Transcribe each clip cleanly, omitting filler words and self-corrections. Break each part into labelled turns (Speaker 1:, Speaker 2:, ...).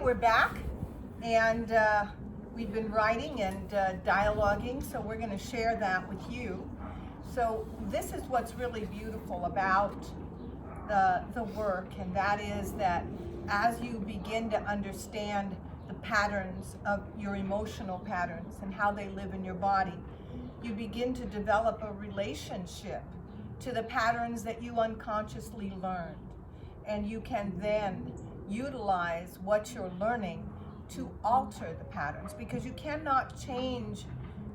Speaker 1: we're back, and we've been writing and dialoguing, so we're going to share that with you. So this is what's really beautiful about the work, and that is that as you begin to understand the patterns of your emotional patterns and how they live in your body, you begin to develop a relationship to the patterns that you unconsciously learned, and you can then utilize what you're learning to alter the patterns, because you cannot change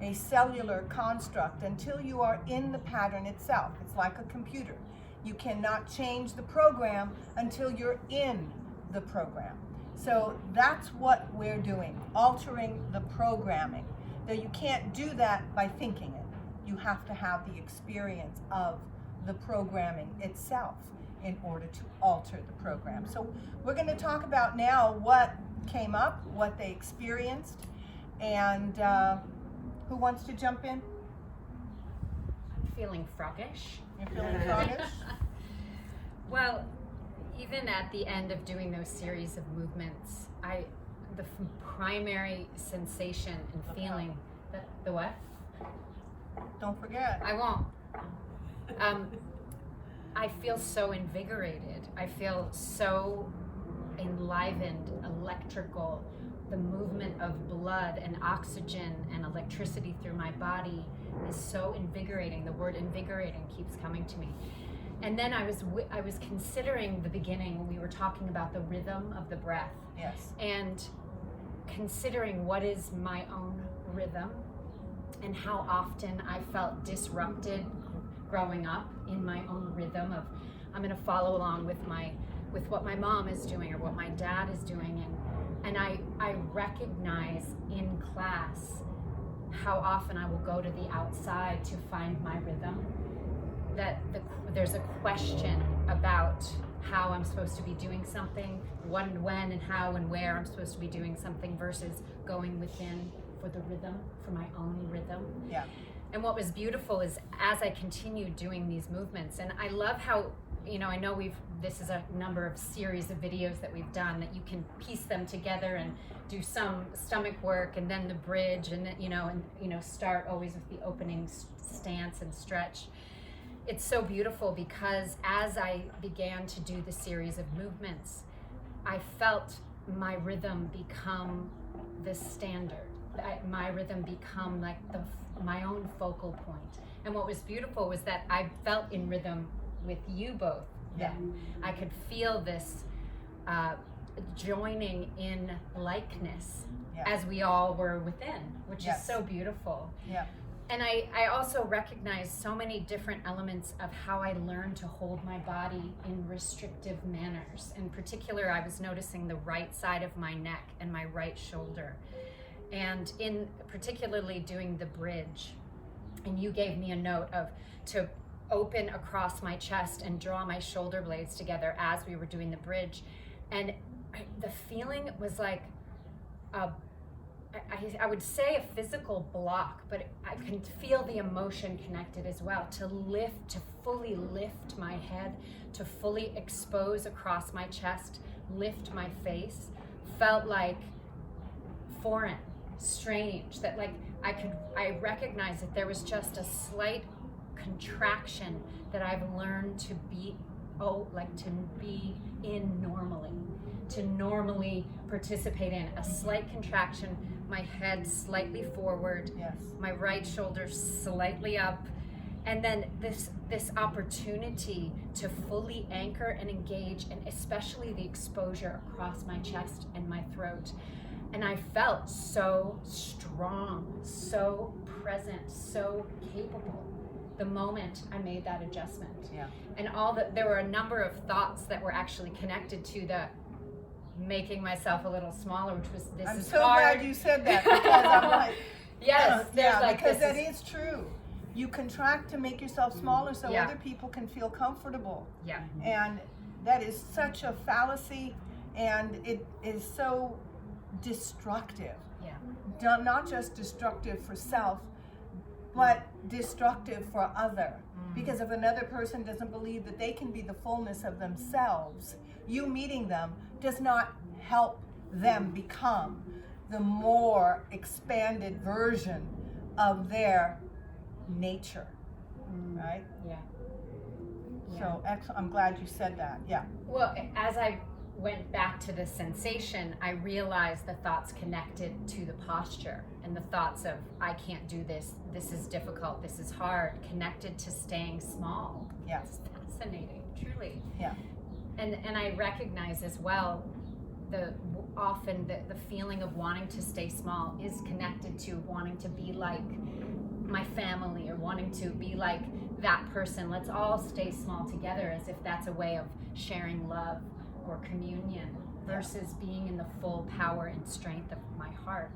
Speaker 1: a cellular construct until you are in the pattern itself. It's like a computer. You cannot change the program until you're in the program. So that's what we're doing, altering the programming. Though you can't do that by thinking it. You have to have the experience of the programming itself in order to alter the program. So we're going to talk about now what came up, what they experienced, and who wants to jump in?
Speaker 2: I'm feeling froggish.
Speaker 1: You're feeling froggish?
Speaker 2: Well, even at the end of doing those series of movements, the primary sensation and feeling that the what?
Speaker 1: Don't forget.
Speaker 2: I won't. I feel so invigorated. I feel so enlivened, electrical. The movement of blood and oxygen and electricity through my body is so invigorating. The word invigorating keeps coming to me. And then I was considering the beginning when we were talking about the rhythm of the breath.
Speaker 1: Yes.
Speaker 2: And considering what is my own rhythm and how often I felt disrupted growing up in my own rhythm of, I'm going to follow along with what my mom is doing or what my dad is doing, and I recognize in class how often I will go to the outside to find my rhythm, that there's a question about how I'm supposed to be doing something, when and how and where I'm supposed to be doing something, versus going within for the rhythm, for my own rhythm.
Speaker 1: Yeah.
Speaker 2: And what was beautiful is as I continued doing these movements, and I love how, I know this is a number of series of videos that we've done that you can piece them together and do some stomach work and then the bridge and then, start always with the opening stance and stretch. It's so beautiful because as I began to do the series of movements, I felt my rhythm become the standard. My rhythm become like my own focal point. And what was beautiful was that I felt in rhythm with you both then. Yeah. I could feel this joining in likeness, yeah, as we all were within, which, yes, is so beautiful.
Speaker 1: Yeah.
Speaker 2: And I also recognized so many different elements of how I learned to hold my body in restrictive manners. In particular, I was noticing the right side of my neck and my right shoulder. And in particularly doing the bridge, and you gave me a note to open across my chest and draw my shoulder blades together as we were doing the bridge. And the feeling was like I would say a physical block, but I can feel the emotion connected as well. To fully lift my head, to fully expose across my chest, lift my face, felt like foreign, strange, that like I recognized that there was just a slight contraction that I've learned to be in normally, to normally participate in. A slight contraction, my head slightly forward,
Speaker 1: yes, my
Speaker 2: right shoulder slightly up, and then this opportunity to fully anchor and engage, and especially the exposure across my chest and my throat. And I felt so strong, so present, so capable the moment I made that adjustment.
Speaker 1: Yeah.
Speaker 2: And there were a number of thoughts that were actually connected to the making myself a little smaller, which was this
Speaker 1: I'm
Speaker 2: is
Speaker 1: so
Speaker 2: hard.
Speaker 1: glad you said that, because I'm like,
Speaker 2: yes,
Speaker 1: yeah,
Speaker 2: like
Speaker 1: because that is true. You contract to make yourself smaller so,
Speaker 2: yeah,
Speaker 1: other people can feel comfortable.
Speaker 2: Yeah.
Speaker 1: And that is such a fallacy, and it is so destructive.
Speaker 2: Yeah.
Speaker 1: Not just destructive for self, but destructive for other. Because if another person doesn't believe that they can be the fullness of themselves, you meeting them does not help them become, the more expanded version of their nature, right?
Speaker 2: Yeah.
Speaker 1: So I'm glad you said that. Yeah.
Speaker 2: Well, as I went back to the sensation, I realized the thoughts connected to the posture, and the thoughts of, I can't do this, this is difficult, this is hard, connected to staying small.
Speaker 1: Yeah.
Speaker 2: It's fascinating, truly.
Speaker 1: Yeah.
Speaker 2: And I recognize as well, often the feeling of wanting to stay small is connected to wanting to be like my family, or wanting to be like that person. Let's all stay small together, as if that's a way of sharing love or communion, versus being in the full power and strength of my heart.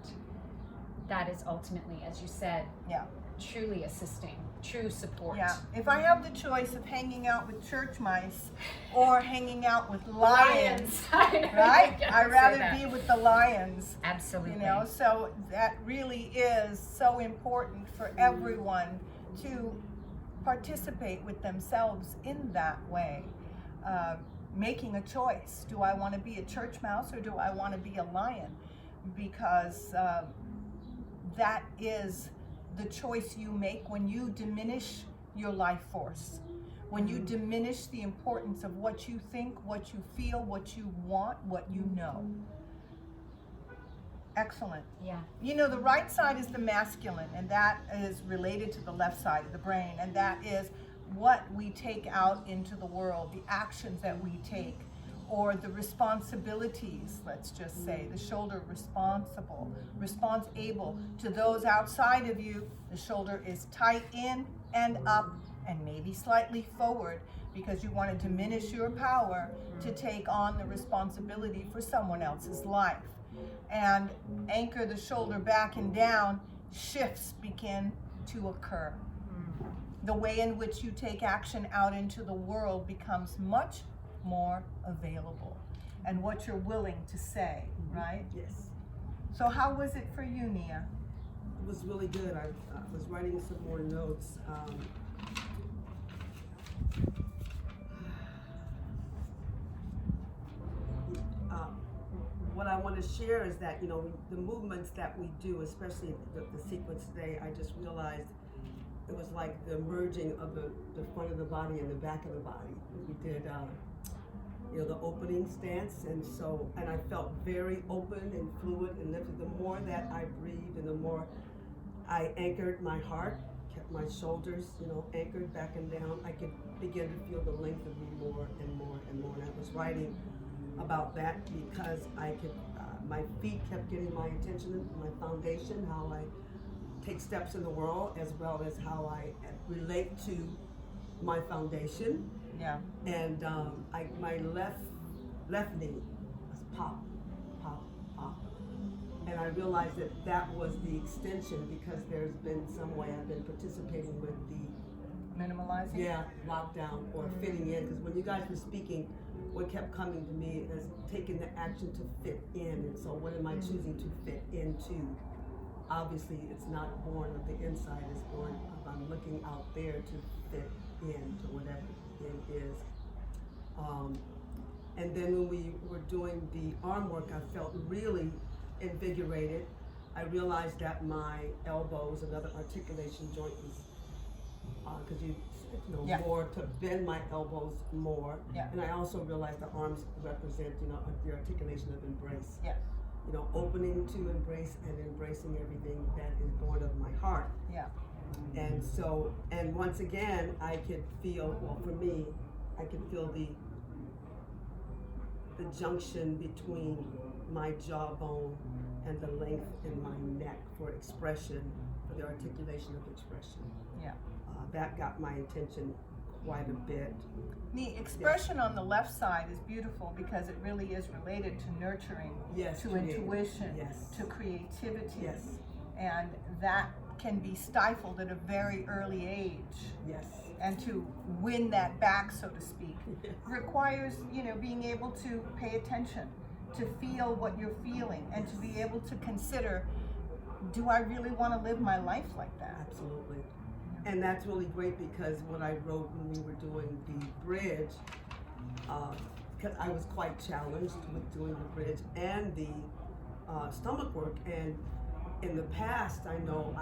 Speaker 2: That is ultimately, as you said,
Speaker 1: Yeah.
Speaker 2: truly assisting, true support.
Speaker 1: Yeah. If I have the choice of hanging out with church mice or hanging out with lions,
Speaker 2: I know,
Speaker 1: right?
Speaker 2: you
Speaker 1: I'd
Speaker 2: gotta say
Speaker 1: rather
Speaker 2: that.
Speaker 1: be with the lions.
Speaker 2: Absolutely.
Speaker 1: You know, so that really is so important for everyone to participate with themselves in that way. Making a choice. Do I want to be a church mouse, or do I want to be a lion? Because that is the choice you make when you diminish your life force. When you diminish the importance of what you think, what you feel, what you want, what you know. Excellent.
Speaker 2: Yeah.
Speaker 1: You know, the right side is the masculine, and that is related to the left side of the brain, and that is what we take out into the world, the actions that we take, or the responsibilities, let's just say, the shoulder responsible to those outside of you. The shoulder is tight in and up and maybe slightly forward, because you want to diminish your power to take on the responsibility for someone else's life. And anchor the shoulder back and down, shifts begin to occur. The way in which you take action out into the world becomes much more available, and what you're willing to say, right?
Speaker 3: Yes,
Speaker 1: So how was it for you, Nia?
Speaker 3: it was really good. I was writing some more notes. What I want to share is that, you know, the movements that we do, especially the sequence today, I just realized it was like the merging of the front of the body and the back of the body. We did, you know, the opening stance, and I felt very open and fluid and lifted. The more that I breathed and the more I anchored my heart, kept my shoulders, you know, anchored back and down, I could begin to feel the length of me more and more and more. And I was writing about that because I could, my feet kept getting my attention, my foundation, how I take steps in the world, as well as how I relate to my foundation.
Speaker 1: Yeah.
Speaker 3: And my left knee was pop, pop, pop. And I realized that was the extension, because there's been some way I've been participating with the
Speaker 1: Minimalizing?
Speaker 3: lockdown or fitting in. Because when you guys were speaking, what kept coming to me is taking the action to fit in. And so what am I choosing to fit into? Obviously, it's not born of the inside, it's born of I'm looking out there to fit into whatever it is. And then when we were doing the arm work, I felt really invigorated. I realized that my elbows, another articulation joint, was because you know,
Speaker 1: Yeah.
Speaker 3: more to bend my elbows more.
Speaker 1: Yeah.
Speaker 3: And I also realized the arms represent, you know, the articulation of embrace.
Speaker 1: Yeah.
Speaker 3: You know, opening to embrace and embracing everything that is born of my heart.
Speaker 1: Yeah.
Speaker 3: And so, and once again, I could feel, well, for me, I could feel the junction between my jawbone and the length in my neck for expression, for the articulation of expression.
Speaker 1: Yeah.
Speaker 3: That got my attention quite a bit.
Speaker 1: The expression on the left side is beautiful because it really is related to nurturing,
Speaker 3: Yes,
Speaker 1: to
Speaker 3: creative.
Speaker 1: intuition,
Speaker 3: Yes.
Speaker 1: to creativity.
Speaker 3: Yes,
Speaker 1: And that can be stifled at a very early age.
Speaker 3: yes.
Speaker 1: And to win that back, so to speak, requires, you know, being able to pay attention, to feel what you're feeling, and to be able to consider, do I really want to live my life like that?
Speaker 3: Absolutely. And that's really great, because what I wrote when we were doing the bridge because I was quite challenged with doing the bridge and the stomach work. And in the past, I know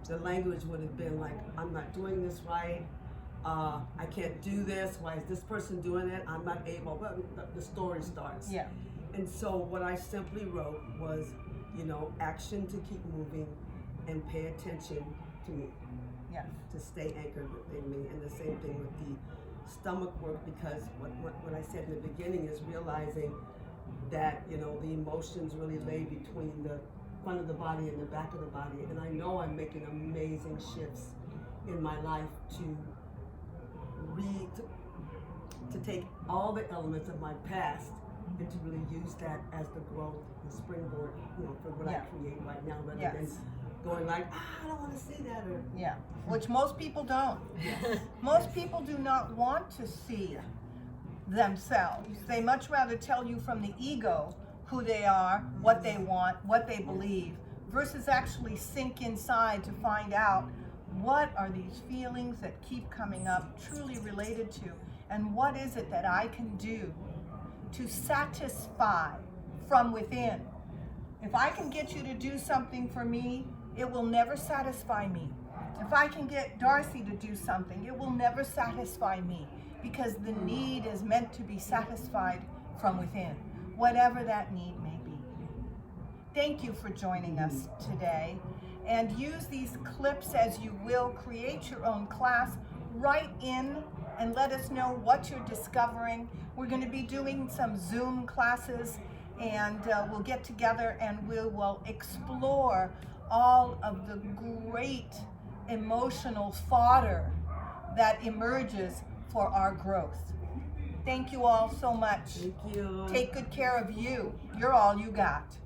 Speaker 3: the language would have been like, I'm not doing this right. I can't do this. Why is this person doing it? I'm not able. Well, the story starts.
Speaker 1: Yeah.
Speaker 3: And so what I simply wrote was, action to keep moving and pay attention to me,
Speaker 1: Yes.
Speaker 3: to stay anchored within me. And the same thing with the stomach work, because what I said in the beginning is realizing that, the emotions really lay between the front of the body and the back of the body. And I know I'm making amazing shifts in my life to take all the elements of my past and to really use that as the growth, the springboard, for what
Speaker 1: Yeah.
Speaker 3: I create right now, rather
Speaker 1: Yes.
Speaker 3: than going like, I don't want to see that, or
Speaker 1: Yeah. Which most people don't. Most people do not want to see themselves. They much rather tell you from the ego who they are, what they want, what they believe, versus actually sink inside to find out what are these feelings that keep coming up truly related to, and what is it that I can do to satisfy from within. If I can get you to do something for me, it will never satisfy me. If I can get Darcy to do something, it will never satisfy me, because the need is meant to be satisfied from within, whatever that need may be. Thank you for joining us today, and use these clips as you will. Create your own class. Write in and let us know what you're discovering. We're going to be doing some Zoom classes, and we'll get together and we will explore all of the great emotional fodder that emerges for our growth. Thank you all so much.
Speaker 3: thank you.
Speaker 1: Take good care of you. You're all you got.